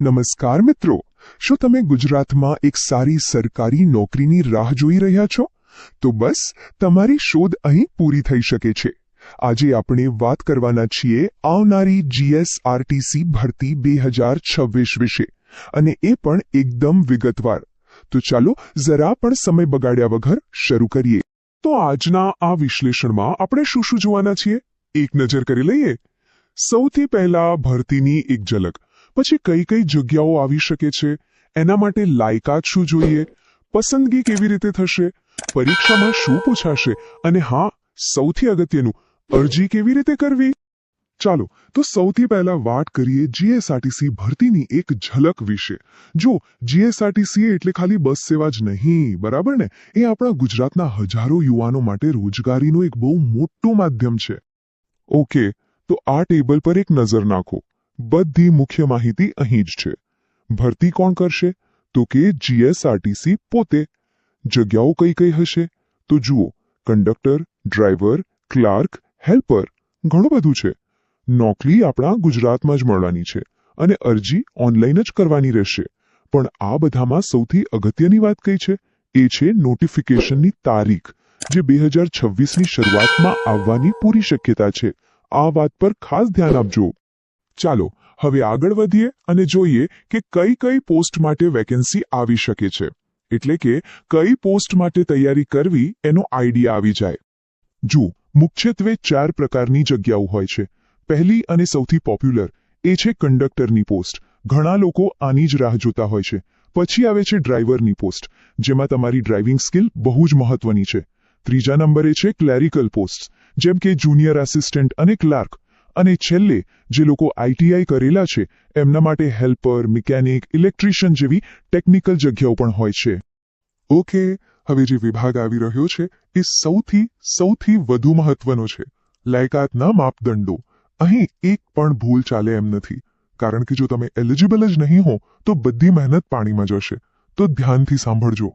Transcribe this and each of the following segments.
નમસ્કાર મિત્રો, શું તમે ગુજરાતમાં એક સારી સરકારી નોકરીની રાહ જોઈ રહ્યા છો? તો બસ તમારી શોધ અહીં પૂરી થઈ શકે છે. આજે આપણે વાત કરવાના છીએ આવનારી જીએસઆરટીસી ભરતી 2026 વિશે, અને એ પણ એકદમ વિગતવાર. તો ચાલો જરા પણ સમય બગાડ્યા વગર શરૂ કરીએ. તો આજના આ વિશ્લેષણમાં આપણે શું શું જોવાના છીએ, એક નજર કરી લઈએ. સૌથી પહેલા ભરતીની એક ઝલક, પછી કઈ કઈ જગ્યાઓ આવી શકે છે, એના માટે લાયકાત શું જોઈએ, પસંદગી કેવી રીતે થશે, પરીક્ષામાં શું પૂછાશે, અને હા, સૌથી અગત્યનું, અરજી કેવી રીતે કરવી. ચાલો તો સૌથી પહેલા વાત કરીએ જીએસઆરટીસી ભરતીની એક ઝલક વિશે. જો જીએસઆરટીસી એટલે ખાલી બસ સેવા જ નહીં, બરાબર ને, એ આપણા ગુજરાતના હજારો યુવાનો માટે રોજગારીનું એક બહુ મોટું માધ્યમ છે. ઓકે, તો આ ટેબલ પર એક નજર નાખો. બધી મુખ્ય માહિતી અહીં જ છે. ભરતી કોણ કરશે? તો કે જીએસઆરટીસી પોતે. જગ્યાઓ કઈ કઈ હશે? તો જુઓ, કંડક્ટર, ડ્રાઈવર, ક્લાર્ક, હેલ્પર, ઘણું બધું છે. નોકરી આપણા ગુજરાતમાં જ મળવાની છે અને અરજી ઓનલાઈન જ કરવાની રહેશે. પણ આ બધામાં સૌથી અગત્યની વાત કઈ છે? એ છે નોટિફિકેશનની તારીખ, જે 2026ની શરૂઆતમાં આવવાની પૂરી શક્યતા છે. આ વાત પર ખાસ ધ્યાન આપજો. ચાલો હવે આગળ વધીએ અને જોઈએ કે કઈ કઈ પોસ્ટ માટે વેકેન્સી આવી શકે છે, એટલે કે કઈ પોસ્ટ માટે તૈયારી કરવી એનો આઈડિયા આવી જાય. જુઓ, મુખ્યત્વે 4 પ્રકારની જગ્યાઓ હોય છે. પહેલી અને સૌથી પોપ્યુલર એ છે કંડક્ટરની પોસ્ટ. ઘણા લોકો આની જ રાહ જોતા હોય છે. પછી આવે છે ડ્રાઈવરની પોસ્ટ, જેમાં તમારી ડ્રાઇવિંગ સ્કિલ બહુ જ મહત્વની છે. ત્રીજા નંબરે છે ક્લેરિકલ પોસ્ટ, જેમ કે જુનિયર આસિસ્ટન્ટ અને ક્લાર્ક. અને છેલ્લે જે લોકો આઈટીઆઈ કરેલા છે એમના માટે હેલ્પર, મિકેનિક, ઇલેક્ટ્રિશિયન જેવી ટેકનિકલ જગ્યાઓ પણ હોય છે. ઓકે, હવે જે વિભાગ આવી રહ્યો છે એ સૌથી વધુ મહત્વનો છે, લાયકાતના માપદંડો. અહીં એક પણ ભૂલ ચાલે એમ નથી, કારણ કે જો તમે એલિજિબલ જ નહીં હો તો બધી મહેનત પાણીમાં જશે. તો ધ્યાનથી સાંભળજો.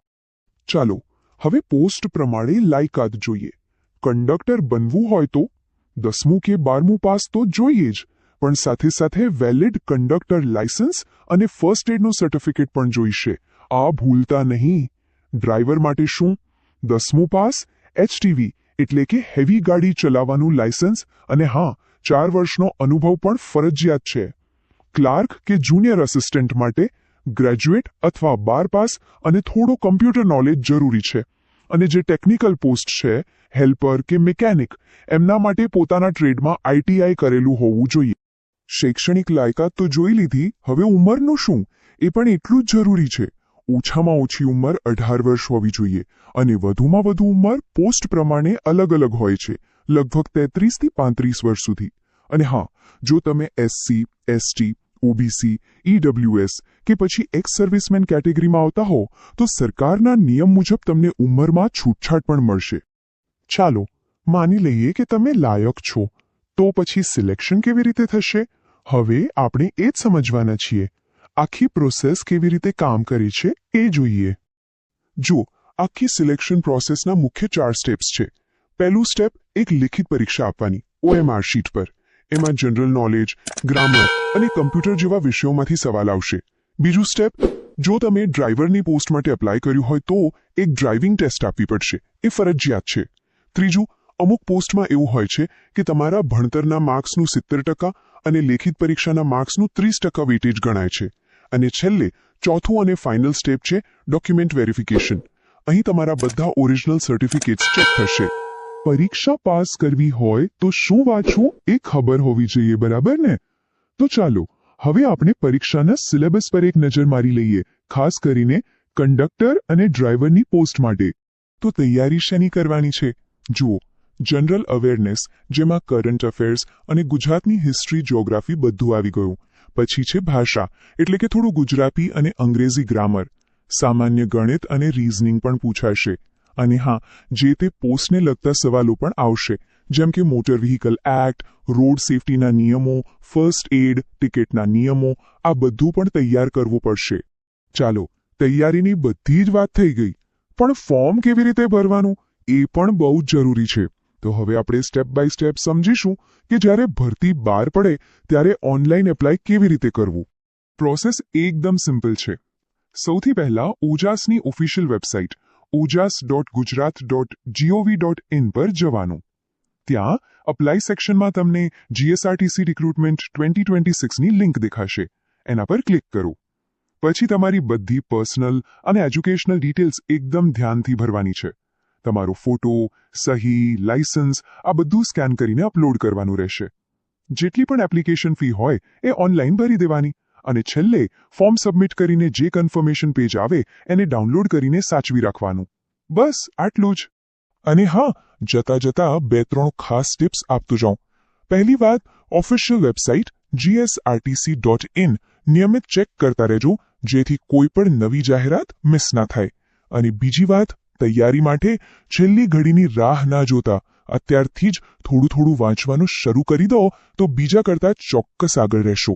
ચાલો હવે પોસ્ટ પ્રમાણે લાયકાત જોઈએ. કંડક્ટર બનવું હોય તો 10મું કે 12મું પાસ તો જોઈએ જ, પણ સાથે સાથે વેલિડ કંડક્ટર લાયસન્સ અને ફર્સ્ટ એડનું સર્ટિફિકેટ પણ જોઈશે. આ ભૂલતા નહીં. ડ્રાઈવર માટે શું? 10મું પાસ, એચટીવી એટલે કે હેવી ગાડી ચલાવવાનું લાયસન્સ, અને હા, 4 વર્ષનો અનુભવ પણ ફરજિયાત છે. ક્લાર્ક કે જુનિયર આસિસ્ટન્ટ માટે ગ્રેજ્યુએટ અથવા 12 પાસ અને થોડો કમ્પ્યુટર નોલેજ જરૂરી છે. અને જે ટેકનિકલ પોસ્ટ છે, હેલ્પર કે મિકેનિક, એમના માટે પોતાના ટ્રેડમાં આઈટીઆઈ કરેલું હોવું જોઈએ. શૈક્ષણિક લાયકાત તો જોઈ લીધી, હવે ઉંમરનું શું? એ પણ એટલું જ જરૂરી છે. ઓછામાં ઓછી ઉંમર 18 વર્ષ હોવી જોઈએ, અને વધુમાં વધુ ઉંમર પોસ્ટ પ્રમાણે અલગ અલગ હોય છે, લગભગ 33 થી 35 વર્ષ સુધી. અને હા, જો તમે એસસી, એસટી, ઓબીસી, ઈડબ્લ્યુએસ કે પછી એક્સ સર્વિસમેન કેટેગરીમાં આવતા હો તો સરકારના નિયમ મુજબ તમને ઉંમરમાં છૂટછાટ પણ મળશે. ચાલો માની લઈએ કે તમે લાયક છો, તો પછી સિલેક્શન કેવી રીતે થશે? હવે આપણે એ જ સમજવાના છીએ. આખી પ્રોસેસ કેવી રીતે કામ કરે છે એ જોઈએ. જો આખી સિલેક્શન પ્રોસેસના મુખ્ય 4 સ્ટેપ્સ છે. પહેલું સ્ટેપ, એક લિખિત પરીક્ષા આપવાની, OMR શીટ પર. એમાં જનરલ નોલેજ, ગ્રામર અને કમ્પ્યુટર જેવા વિષયોમાંથી સવાલ આવશે. બીજું સ્ટેપ, જો તમે ડ્રાઈવરની પોસ્ટ માટે એપ્લાય કર્યું હોય તો એક ડ્રાઇવિંગ ટેસ્ટ આપવી પડશે, એ ફરજિયાત છે. ત્રીજું, અમુક પોસ્ટમાં એવું હોય છે કે તમારા ભણતરના માર્ક્સનું 70% અને લેખિત પરીક્ષાના માર્ક્સનું 30% વેટેજ ગણાય છે. અને છેલ્લે ચોથું અને ફાઇનલ સ્ટેપ છે ડોક્યુમેન્ટ વેરિફિકેશન. અહીં તમારા બધા ઓરિજિનલ સર્ટિફિકેટ્સ ચેક થશે. પરીક્ષા પાસ કરવી હોય તો શું વાંચવું એ ખબર હોવી જોઈએ, બરાબર ને? તો ચાલો હવે આપણે પરીક્ષાના સિલેબસ પર એક નજર મારી લઈએ, ખાસ કરીને કંડક્ટર અને ડ્રાઈવરની પોસ્ટ માટે. તો તૈયારી શેની કરવાની છે? જુઓ, જનરલ અવેરનેસ, જેમાં કરંટ અફેર્સ અને ગુજરાતની હિસ્ટ્રી, જ્યોગ્રાફી બધું આવી ગયું. પછી છે ભાષા, એટલે કે થોડું ગુજરાતી અને અંગ્રેજી ગ્રામર. સામાન્ય ગણિત અને રીઝનિંગ પણ પૂછાશે. અને હા, જે તે પોસ્ટને લગતા સવાલો પણ આવશે, જેમ કે મોટર વ્હીકલ એક્ટ, રોડ સેફટીના નિયમો, ફર્સ્ટ એડ, ટિકિટના નિયમો, આ બધું પણ તૈયાર કરવું પડશે. ચાલો, તૈયારીની બધી જ વાત થઈ ગઈ, પણ ફોર્મ કેવી રીતે ભરવાનું એ પણ બહુ જ જરૂરી છે. તો હવે આપણે સ્ટેપ બાય સ્ટેપ સમજીશું કે જ્યારે ભરતી બહાર પડે ત્યારે ઓનલાઈન એપ્લાય કેવી રીતે કરવું. પ્રોસેસ એકદમ સિમ્પલ છે. સૌથી પહેલા ઓજાસની ઓફિશિયલ વેબસાઇટ ojas.gujarat.gov.in પર જવાનું. ત્યાં અપ્લાય સેક્શનમાં તમને જીએસઆરટીસી રિક્રુટમેન્ટ 2026ની લિંક દેખાશે. એના પર ક્લિક કરો. પછી તમારી બધી પર્સનલ અને એજ્યુકેશનલ ડિટેલ્સ એકદમ ધ્યાનથી ભરવાની છે. તમારો ફોટો, સહી, લાયસન્સ આ બધું સ્કેન કરીને અપલોડ કરવાનું રહેશે. જેટલી પણ એપ્લિકેશન ફી હોય એ ઓનલાઈન ભરી દેવાની અને છેલ્લે ફોર્મ સબમિટ કરીને જે કન્ફર્મેશન પેજ આવે એને ડાઉનલોડ કરીને સાચવી રાખવાનું. બસ આટલું જ. અને હા, જતા જતા 2-3 ખાસ ટિપ્સ આપતો જાઉં. પહેલી વાત, ઓફિશિયલ વેબસાઇટ gsrtc.in નિયમિત ચેક કરતા રહેજો, જેથી કોઈ પણ નવી જાહેરાત મિસ ના થાય. અને બીજી વાત, તૈયારી માટે છેલ્લી ઘડીની રાહ ના જોતા અત્યારથી જ થોડું વાંચવાનું શરૂ કરી દો તો બીજા કરતાં ચોક્કસ આગળ રહેશો.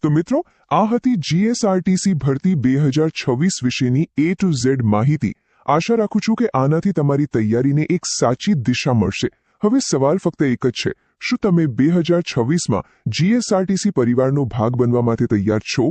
તો મિત્રો, આ હતી જીએસઆરટીસી ભરતી 2026 વિશેની A to Z માહિતી. આશા રાખું છું કે આનાથી તમારી તૈયારીને એક સાચી દિશા મળશે. હવે સવાલ ફક્ત એક જ છે, શું તમે 2026માં જીએસઆરટીસી પરિવારનો ભાગ બનવા માટે તૈયાર છો?